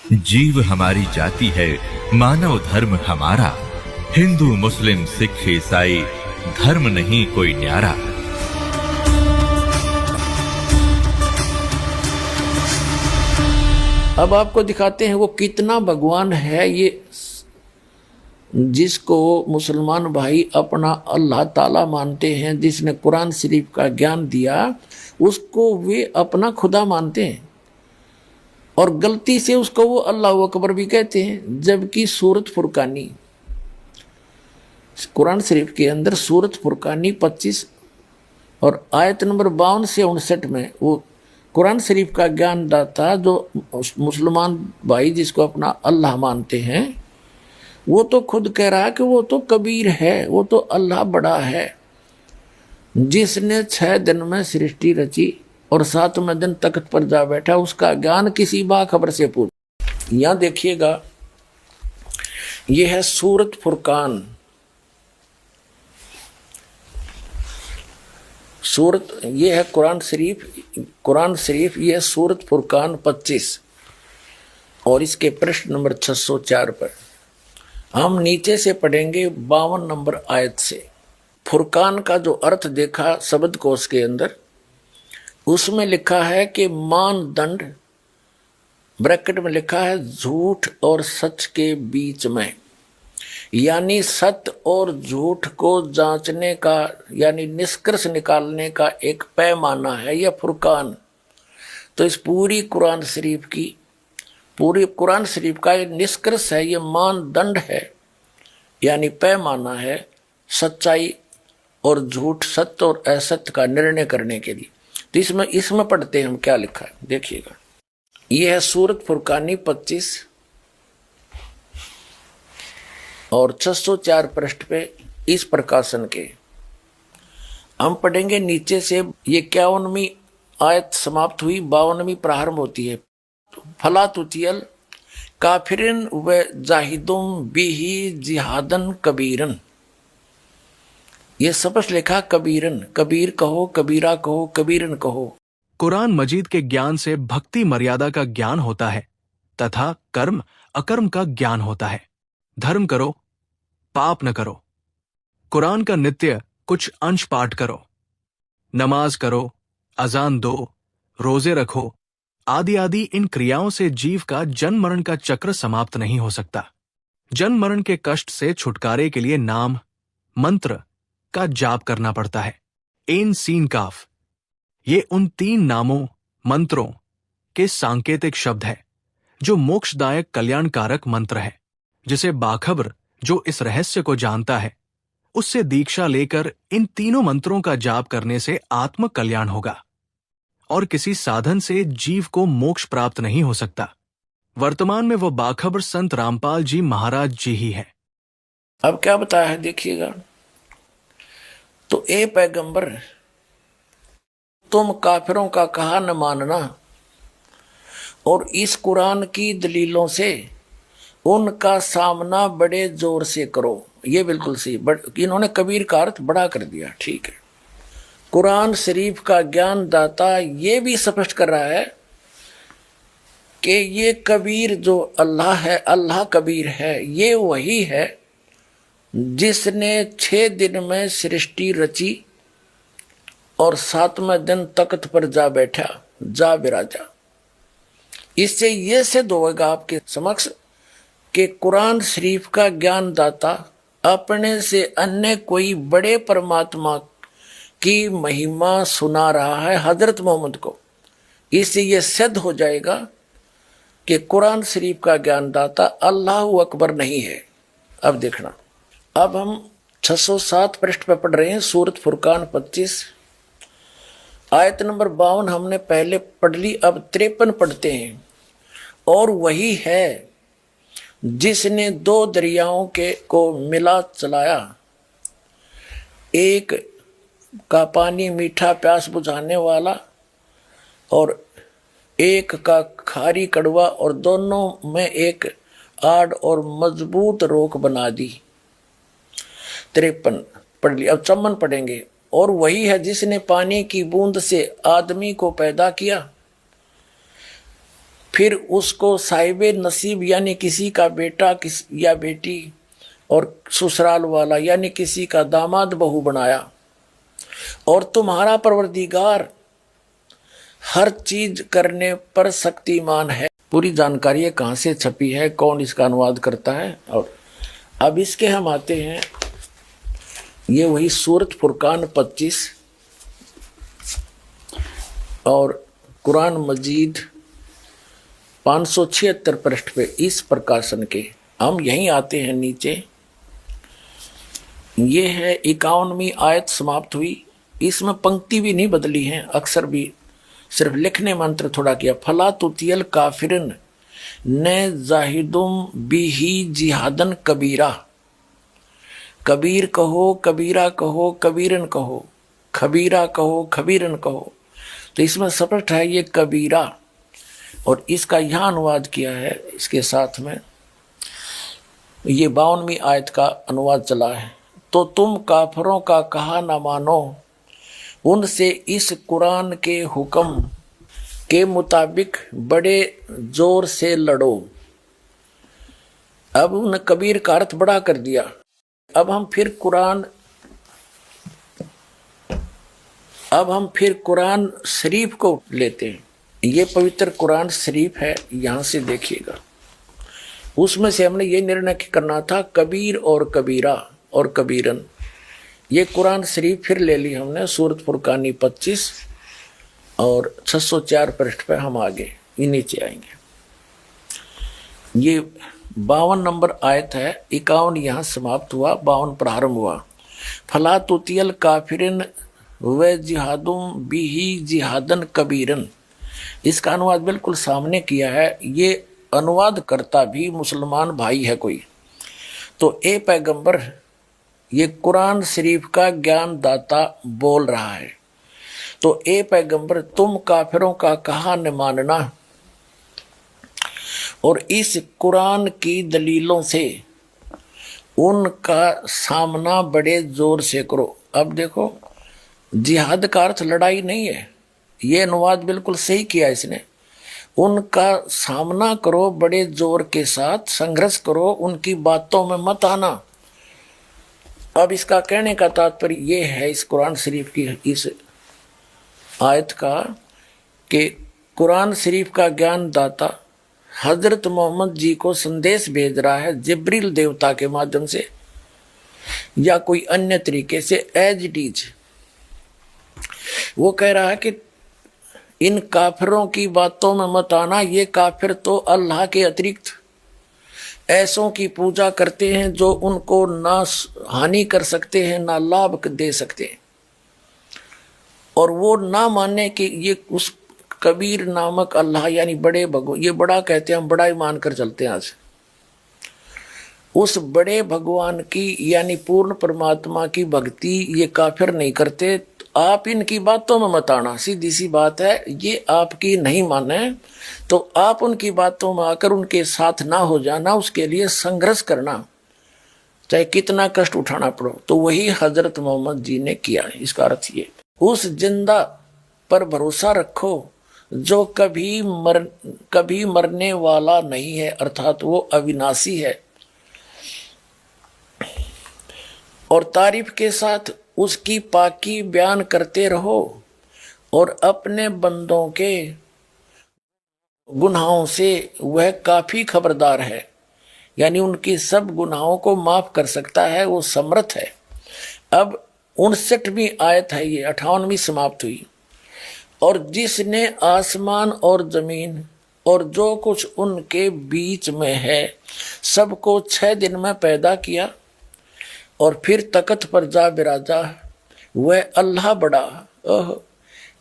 जीव हमारी जाति है, मानव धर्म हमारा। हिंदू मुस्लिम सिख ईसाई धर्म नहीं कोई न्यारा। अब आपको दिखाते हैं वो कितना भगवान है। ये जिसको मुसलमान भाई अपना अल्लाह ताला मानते हैं, जिसने कुरान शरीफ का ज्ञान दिया, उसको वे अपना खुदा मानते हैं और गलती से उसको वो अल्लाह अकबर भी कहते हैं। जबकि सूरत फुरकानी, कुरान शरीफ के अंदर सूरत फुरकानी 25 और आयत नंबर 52 से 59 में वो कुरान शरीफ का ज्ञान दाता जो मुसलमान भाई जिसको अपना अल्लाह मानते हैं, वो तो खुद कह रहा है कि वो तो कबीर है, वो तो अल्लाह बड़ा है, जिसने 6 दिन में सृष्टि रची और 7वें दिन तख्त पर जा बैठा। उसका ज्ञान किसी बाखबर से पूछ। यहां देखिएगा, यह है सूरत फुरकान। सूरत ये है कुरान शरीफ ये है सूरत फुरकान 25 और इसके प्रश्न नंबर 604 पर हम नीचे से पढ़ेंगे 52 नंबर आयत से। फुरकान का जो अर्थ देखा शब्द कोश के अंदर, उसमें लिखा है कि मानदंड, ब्रैकेट में लिखा है झूठ और सच के बीच में, यानी सत्य और झूठ को जांचने का यानी निष्कर्ष निकालने का एक पैमाना है यह फुरकान। तो इस पूरी कुरान शरीफ का ये निष्कर्ष है, ये मानदंड है यानी पैमाना है सच्चाई और झूठ, सत्य और असत्य का निर्णय करने के लिए। तो इसमें पढ़ते हैं हम क्या लिखा है, देखिएगा। यह है सूरत फुरकानी 25 और 604 पृष्ठ पे इस प्रकाशन के हम पढ़ेंगे नीचे से। ये 51वीं आयत समाप्त हुई, 52वीं प्रारंभ होती है। फला तुतियल काफिरन व जाहिदुम बिही जिहादन कबीरन। ये स्पष्ट लिखा कबीरन, कबीर कहो, कबीरा कहो, कबीरन कहो। कुरान मजीद के ज्ञान से भक्ति मर्यादा का ज्ञान होता है तथा कर्म अकर्म का ज्ञान होता है। धर्म करो, पाप न करो। कुरान का नित्य कुछ अंश पाठ करो, नमाज करो, अजान दो, रोजे रखो, आदि आदि इन क्रियाओं से जीव का जन्म मरण का चक्र समाप्त नहीं हो सकता। जन्म मरण के कष्ट से छुटकारे के लिए नाम मंत्र का जाप करना पड़ता है। एन सीन काफ, ये उन 3 नामों मंत्रों के सांकेतिक शब्द है जो मोक्षदायक कल्याणकारक मंत्र है, जिसे बाखबर जो इस रहस्य को जानता है उससे दीक्षा लेकर इन तीनों मंत्रों का जाप करने से आत्म कल्याण होगा और किसी साधन से जीव को मोक्ष प्राप्त नहीं हो सकता। वर्तमान में वो बाखबर संत रामपाल जी महाराज जी ही है। अब क्या बताया है देखिएगा। तो ए पैगंबर, तुम काफिरों का कहा न मानना और इस कुरान की दलीलों से उनका सामना बड़े जोर से करो। ये बिल्कुल सही, इन्होंने कबीर का अर्थ बड़ा कर दिया, ठीक है। कुरान शरीफ का ज्ञान दाता ये भी स्पष्ट कर रहा है कि ये कबीर जो अल्लाह है, अल्लाह कबीर है, ये वही है जिसने 6 दिन में सृष्टि रची और 7वें दिन तख्त पर जा बैठा, जा विराजा। इससे यह सिद्ध होगा आपके समक्ष कि कुरान शरीफ का ज्ञान दाता अपने से अन्य कोई बड़े परमात्मा की महिमा सुना रहा है हजरत मोहम्मद को। इससे यह सिद्ध हो जाएगा कि कुरान शरीफ का ज्ञान दाता अल्लाह अकबर नहीं है। अब देखना, अब हम 607 पृष्ठ पर पढ़ रहे हैं सूरत फुरकान 25 आयत नंबर 52 हमने पहले पढ़ ली, अब 53 पढ़ते हैं। और वही है जिसने 2 दरियाओं को मिला चलाया, एक का पानी मीठा प्यास बुझाने वाला और एक का खारी कड़वा, और दोनों में एक आड़ और मजबूत रोक बना दी। 53 पढ़ ली, अब 54 पढ़ेंगे। और वही है जिसने पानी की बूंद से आदमी को पैदा किया फिर उसको साहिबे नसीब यानी किसी का बेटा या बेटी और ससुराल वाला यानी किसी का दामाद बहू बनाया। और तुम्हारा परवरदिगार हर चीज करने पर शक्तिमान है। पूरी जानकारी है कहाँ से छपी है, कौन इसका अनुवाद करता है। और अब इसके हम आते हैं, ये वही सूरत फुरकान 25 और कुरान मजीद 576 पृष्ठ पे इस प्रकाशन के। हम यहीं आते हैं नीचे, ये है 51वीं आयत समाप्त हुई। इसमें पंक्ति भी नहीं बदली है, अक्सर भी सिर्फ लिखने मंत्र थोड़ा किया। फला तुतियल काफिरन न जाहिदुम बिही जिहादन कबीरा। कबीर कहो, कबीरा कहो, कबीरन कहो, खबीरा कहो, खबीरन कहो। तो इसमें स्पष्ट है ये कबीरा, और इसका यहाँ अनुवाद किया है इसके साथ में। ये 52वीं आयत का अनुवाद चला है। तो तुम काफरों का कहा न मानो, उनसे इस कुरान के हुक्म के मुताबिक बड़े जोर से लड़ो। अब उन कबीर का अर्थ बड़ा कर दिया। अब हम फिर कुरान शरीफ को लेते हैं। ये पवित्र कुरान शरीफ है, यहाँ से देखिएगा। उसमें से हमने ये निर्णय करना था कबीर और कबीरा और कबीरन। ये कुरान शरीफ फिर ले ली हमने, सूरत फुरकानी 25 और 604 पृष्ठ पे हम आगे ये नीचे आएंगे। ये 52 नंबर आयत है, 51 यहाँ समाप्त हुआ, 52 प्रारंभ हुआ। फला तुतियल काफिरिन व जिहादुम बिही जिहादन कबीरन। इसका अनुवाद बिल्कुल सामने किया है। ये अनुवाद करता भी मुसलमान भाई है कोई। तो ए पैगंबर, ये कुरान शरीफ का ज्ञान दाता बोल रहा है। तो ए पैगंबर, तुम काफिरों का कहा न मानना और इस कुरान की दलीलों से उनका सामना बड़े जोर से करो। अब देखो, जिहाद का अर्थ लड़ाई नहीं है, ये अनुवाद बिल्कुल सही किया इसने। उनका सामना करो बड़े जोर के साथ, संघर्ष करो, उनकी बातों में मत आना। अब इसका कहने का तात्पर्य ये है इस कुरान शरीफ की इस आयत का कि कुरान शरीफ का ज्ञान दाता हजरत मोहम्मद जी को संदेश भेज रहा है जिब्रील देवता के माध्यम से या कोई अन्य तरीके से, एज इट इज। वो कह रहा है कि इन काफिरों की बातों में मत आना। ये काफिर तो अल्लाह के अतिरिक्त ऐसों की पूजा करते हैं जो उनको ना हानि कर सकते हैं ना लाभ दे सकते हैं। और वो ना माने कि ये उस कबीर नामक अल्लाह यानी बड़े भगवान, ये बड़ा कहते हैं, हम बड़ा ही मानकर चलते हैं आज। उस बड़े भगवान की यानी पूर्ण परमात्मा की भक्ति ये काफिर नहीं करते। आप इनकी बातों में मत आना, सीधी सी बात है। ये आपकी नहीं माने तो आप उनकी बातों में आकर उनके साथ ना हो जाना, उसके लिए संघर्ष करना, चाहे कितना कष्ट उठाना पड़ो। तो वही हजरत मोहम्मद जी ने किया है। इसका अर्थ ये, उस जिंदा पर भरोसा रखो जो कभी मरने वाला नहीं है, अर्थात वो अविनाशी है। और तारीफ के साथ उसकी पाकी बयान करते रहो और अपने बंदों के गुनाहों से वह काफी खबरदार है, यानी उनकी सब गुनाहों को माफ कर सकता है, वो समर्थ है। अब 59वीं आयत है, ये 58वीं समाप्त हुई। और जिसने आसमान और जमीन और जो कुछ उनके बीच में है सबको 6 दिन में पैदा किया और फिर तख्त पर जा बिराजा, वह अल्लाह बड़ा।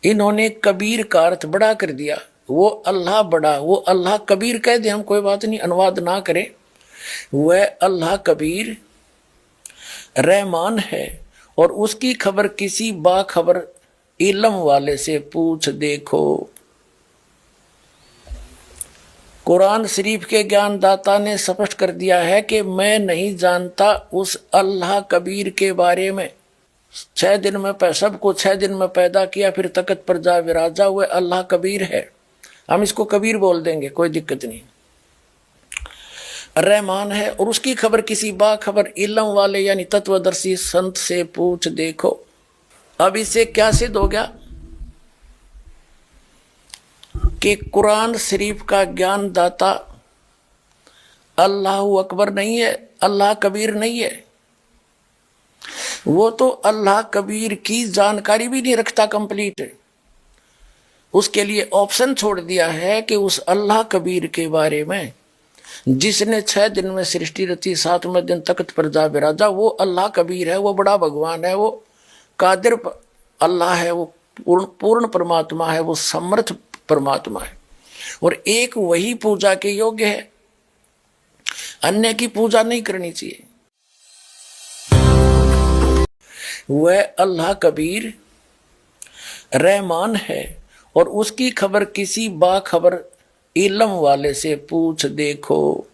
इन्होंने कबीर का अर्थ बड़ा कर दिया। वो अल्लाह बड़ा, वो अल्लाह कबीर कह दे, हम कोई बात नहीं, अनुवाद ना करें। वह अल्लाह कबीर रहमान है और उसकी खबर किसी बाखबर इल्म वाले से पूछ देखो। कुरान शरीफ के ज्ञानदाता ने स्पष्ट कर दिया है कि मैं नहीं जानता उस अल्लाह कबीर के बारे में। 6 दिन में सबको 6 दिन में पैदा किया, फिर तख्त पर जा विराजा हुए अल्लाह कबीर है। हम इसको कबीर बोल देंगे, कोई दिक्कत नहीं। रहमान है और उसकी खबर किसी बाखबर इल्म वाले यानी तत्वदर्शी संत से पूछ देखो। अब इससे क्या सिद्ध हो गया कि कुरान शरीफ का ज्ञान दाता अल्लाह अकबर नहीं है, अल्लाह कबीर नहीं है। वो तो अल्लाह कबीर की जानकारी भी नहीं रखता कंप्लीट। उसके लिए ऑप्शन छोड़ दिया है कि उस अल्लाह कबीर के बारे में जिसने 6 दिन में सृष्टि रची, 7वें दिन तख्त पर जा विराजा, वो अल्लाह कबीर है, वो बड़ा भगवान है, वो कादिर अल्लाह है, वो पूर्ण परमात्मा है, वो समर्थ परमात्मा है और एक वही पूजा के योग्य है, अन्य की पूजा नहीं करनी चाहिए। वह अल्लाह कबीर रहमान है और उसकी खबर किसी बाखबर इल्म वाले से पूछ देखो।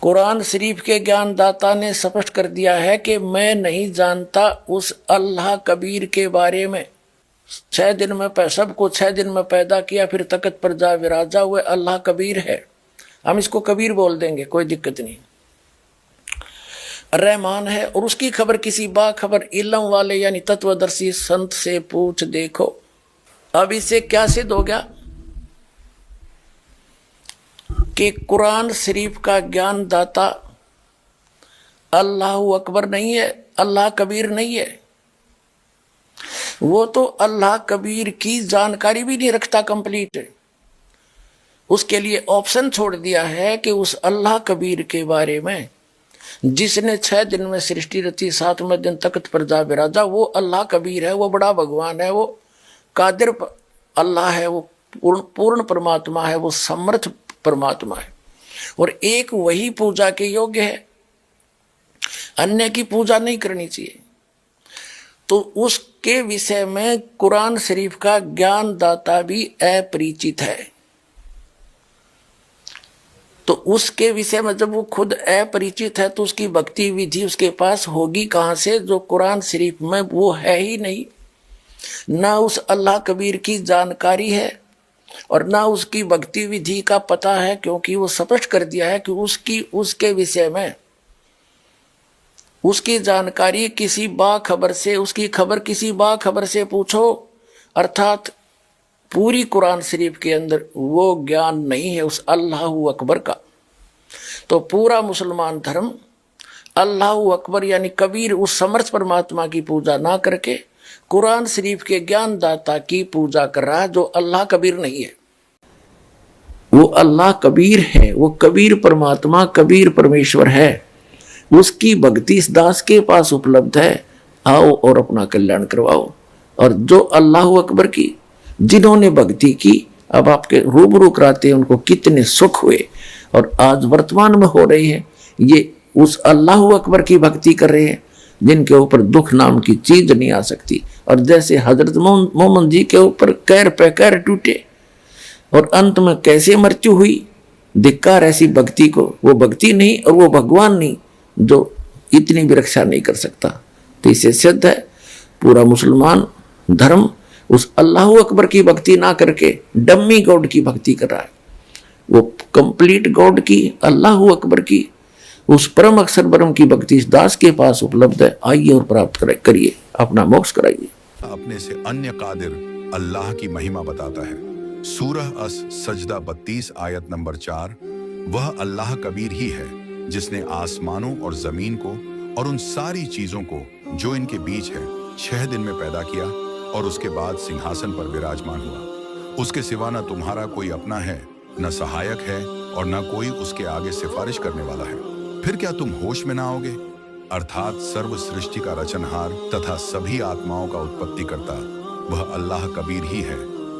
कुरान शरीफ के ज्ञानदाता ने स्पष्ट कर दिया है कि मैं नहीं जानता उस अल्लाह कबीर के बारे में। 6 दिन में सबको 6 दिन में पैदा किया, फिर तख्त पर जा विराजा हुए, अल्लाह कबीर है। हम इसको कबीर बोल देंगे, कोई दिक्कत नहीं। रहमान है और उसकी खबर किसी बाखबर इल्म वाले यानी तत्वदर्शी संत से पूछ देखो। अब इससे क्या सिद्ध हो गया कि कुरान शरीफ का ज्ञान दाता अल्लाह अकबर नहीं है, अल्लाह कबीर नहीं है। वो तो अल्लाह कबीर की जानकारी भी नहीं रखता कंप्लीट। उसके लिए ऑप्शन छोड़ दिया है कि उस अल्लाह कबीर के बारे में जिसने 6 दिन में सृष्टि रची, 7वें दिन तख्त पर जा विराजा, वो अल्लाह कबीर है, वो बड़ा भगवान है, वो कादिर अल्लाह है, वो पूर्ण परमात्मा है, वो समर्थ परमात्मा है और एक वही पूजा के योग्य है, अन्य की पूजा नहीं करनी चाहिए। तो उसके विषय में कुरान शरीफ का ज्ञान दाता भी अपरिचित है। तो उसके विषय में जब वो खुद अपरिचित है तो उसकी भक्ति विधि उसके पास होगी कहाँ से, जो कुरान शरीफ में वो है ही नहीं। ना उस अल्लाह कबीर की जानकारी है और ना उसकी भक्ति विधि का पता है, क्योंकि वो स्पष्ट कर दिया है कि उसके विषय में उसकी जानकारी किसी बाखबर से, उसकी खबर किसी बाखबर से पूछो। अर्थात पूरी कुरान शरीफ के अंदर वो ज्ञान नहीं है उस अल्लाह अकबर का। तो पूरा मुसलमान धर्म अल्लाह अकबर यानी कबीर उस समर्थ परमात्मा की पूजा ना करके कुरान शरीफ के ज्ञान दाता की पूजा कर रहा है, जो अल्लाह कबीर नहीं है। वो अल्लाह कबीर है, वो कबीर परमात्मा, कबीर परमेश्वर है। उसकी भक्ति इस दास के पास उपलब्ध है। आओ और अपना कल्याण करवाओ। और जो अल्लाह अकबर की जिन्होंने भक्ति की, अब आपके रूबरू कराते हैं उनको कितने सुख हुए और आज वर्तमान में हो रहे हैं। ये उस अल्लाह अकबर की भक्ति कर रहे हैं जिनके ऊपर दुख नाम की चीज नहीं आ सकती। और जैसे हजरत मोहम्मद जी के ऊपर कैर पे कैर टूटे और अंत में कैसे मृत्यु हुई, धिक्कार ऐसी भक्ति को। वो भक्ति नहीं और वो भगवान नहीं जो इतनी भी रक्षा नहीं कर सकता। तो इससे सिद्ध है पूरा मुसलमान धर्म उस अल्लाह अकबर की भक्ति ना करके डम्मी गॉड की भक्ति कर रहा है। वो कंप्लीट गॉड की, अल्लाह अकबर की, उस परम अक्षर ब्रह्म की भक्ति इस दास के पास उपलब्ध है। आइए और प्राप्त करिए, अपना मोक्ष कराइए। अपने से अन्य कादिर अल्लाह की महिमा बताता है। सूरह अस सजदा 32 आयत नंबर 4। वह अल्लाह कबीर ही है जिसने आसमानों और जमीन को और उन सारी चीजों को जो इनके बीच है 6 दिन में पैदा किया और उसके बाद सिंहासन पर विराजमान हुआ। उसके सिवा न तुम्हारा कोई अपना है, न सहायक है और न कोई उसके आगे सिफारिश करने वाला है। फिर क्या तुम होश में ना आओगे? अर्थात सर्व सृष्टि का रचनहार तथा सभी आत्माओं का उत्पत्ति करता वह अल्लाह कबीर ही है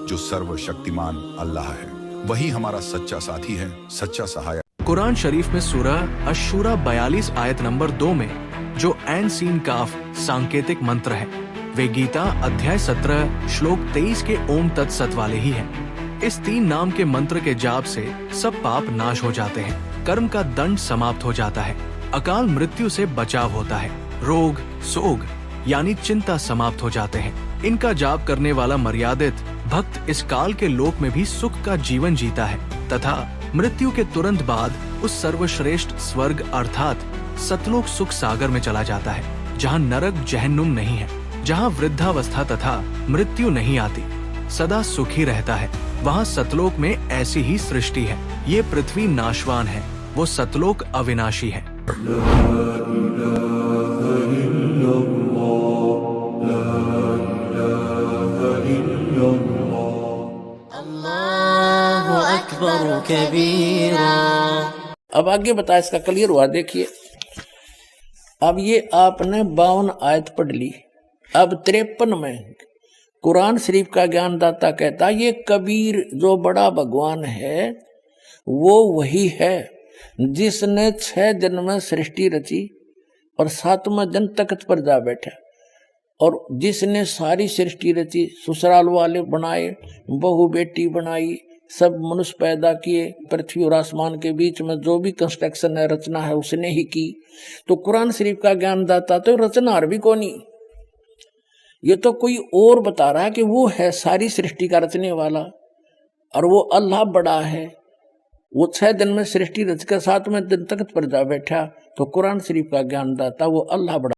जो सर्वशक्तिमान अल्लाह है। वही हमारा सच्चा साथी है, सच्चा सहायक। कुरान शरीफ में सूरह अश-शूरा 42 आयत नंबर 2 में जो ऐन सीन काफ सांकेतिक मंत्र है, वे गीता अध्याय 17 श्लोक 23 के ओम तत्सत वाले ही हैं। इस 3 नाम के मंत्र के जाप से सब पाप नाश हो जाते हैं, कर्म का दंड समाप्त हो जाता है, अकाल मृत्यु से बचाव होता है, रोग सोग यानी चिंता समाप्त हो जाते हैं। इनका जाप करने वाला मर्यादित भक्त इस काल के लोक में भी सुख का जीवन जीता है तथा मृत्यु के तुरंत बाद उस सर्वश्रेष्ठ स्वर्ग अर्थात सतलोक सुख सागर में चला जाता है, जहाँ नरक जहन्नुम नहीं है, जहाँ वृद्धावस्था तथा मृत्यु नहीं आती, सदा सुखी रहता है। वहाँ सतलोक में ऐसी ही सृष्टि है। ये पृथ्वी नाशवान है, वो सतलोक अविनाशी है। अल्लाहु अकबर कबीरा। अब आगे बता, इसका क्लियर हुआ। देखिए अब ये आपने 52 आयत पढ़ ली। अब 53 में कुरान शरीफ का ज्ञानदाता कहता ये कबीर जो बड़ा भगवान है वो वही है जिसने 6 दिन में सृष्टि रची और 7वें दिन तख्त पर जा बैठा, और जिसने सारी सृष्टि रची, ससुराल वाले बनाए, बहू बेटी बनाई, सब मनुष्य पैदा किए, पृथ्वी और आसमान के बीच में जो भी कंस्ट्रक्शन है, रचना है, उसने ही की। तो कुरान शरीफ का ज्ञानदाता तो रचनार भी कोनी, ये तो कोई और बता रहा है कि वो है सारी सृष्टि का रचने वाला, और वो अल्लाह बड़ा है। वो 6 दिन में सृष्टि रचकर 7वें दिन तख्त पर जा बैठा, तो कुरान शरीफ का ज्ञानदाता वो अल्लाह बड़ा